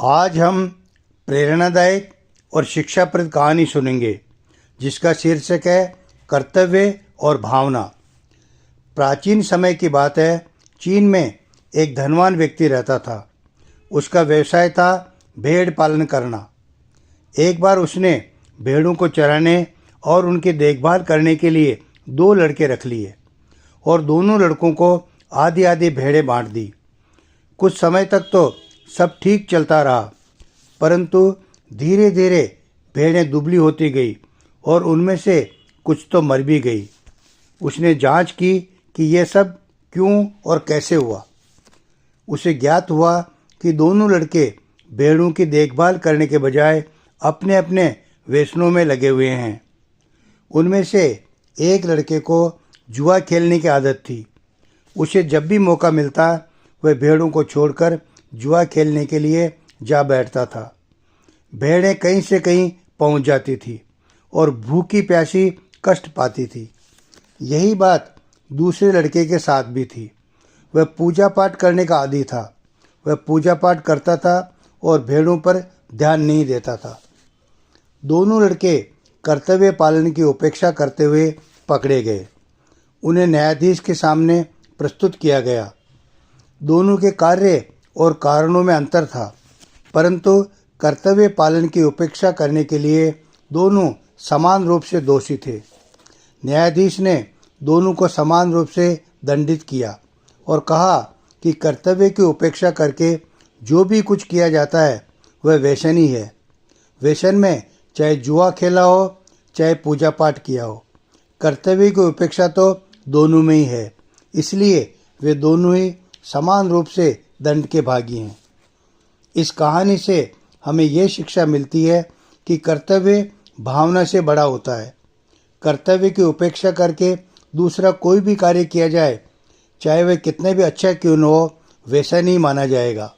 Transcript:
आज हम प्रेरणादायक और शिक्षाप्रद कहानी सुनेंगे जिसका शीर्षक है कर्तव्य और भावना। प्राचीन समय की बात है। चीन में एक धनवान व्यक्ति रहता था। उसका व्यवसाय था भेड़ पालन करना। एक बार उसने भेड़ों को चराने और उनकी देखभाल करने के लिए 2 लड़के रख लिए और दोनों लड़कों को आधी आधी भेड़ें बांट दी। कुछ समय तक तो सब ठीक चलता रहा, परंतु धीरे धीरे भेड़ें दुबली होती गई और उनमें से कुछ तो मर भी गई। उसने जांच की कि यह सब क्यों और कैसे हुआ। उसे ज्ञात हुआ कि दोनों लड़के भेड़ों की देखभाल करने के बजाय अपने अपने व्यसनों में लगे हुए हैं। उनमें से एक लड़के को जुआ खेलने की आदत थी। उसे जब भी मौका मिलता वह भेड़ों को छोड़कर जुआ खेलने के लिए जा बैठता था। भेड़ें कहीं से कहीं पहुंच जाती थी और भूखी प्यासी कष्ट पाती थी। यही बात दूसरे लड़के के साथ भी थी। वह पूजा पाठ करने का आदी था। वह पूजा पाठ करता था और भेड़ों पर ध्यान नहीं देता था। दोनों लड़के कर्तव्य पालन की उपेक्षा करते हुए पकड़े गए। उन्हें न्यायाधीश के सामने प्रस्तुत किया गया। दोनों के कार्य और कारणों में अंतर था, परंतु कर्तव्य पालन की उपेक्षा करने के लिए दोनों समान रूप से दोषी थे। न्यायाधीश ने दोनों को समान रूप से दंडित किया और कहा कि कर्तव्य की उपेक्षा करके जो भी कुछ किया जाता है वह व्यसन ही है। व्यसन में चाहे जुआ खेला हो चाहे पूजा पाठ किया हो, कर्तव्य की उपेक्षा तो दोनों में ही है। इसलिए वे दोनों ही समान रूप से दंड के भागी हैं। इस कहानी से हमें यह शिक्षा मिलती है कि कर्तव्य भावना से बड़ा होता है। कर्तव्य की उपेक्षा करके दूसरा कोई भी कार्य किया जाए, चाहे वह कितने भी अच्छा क्यों न हो, वैसा नहीं माना जाएगा।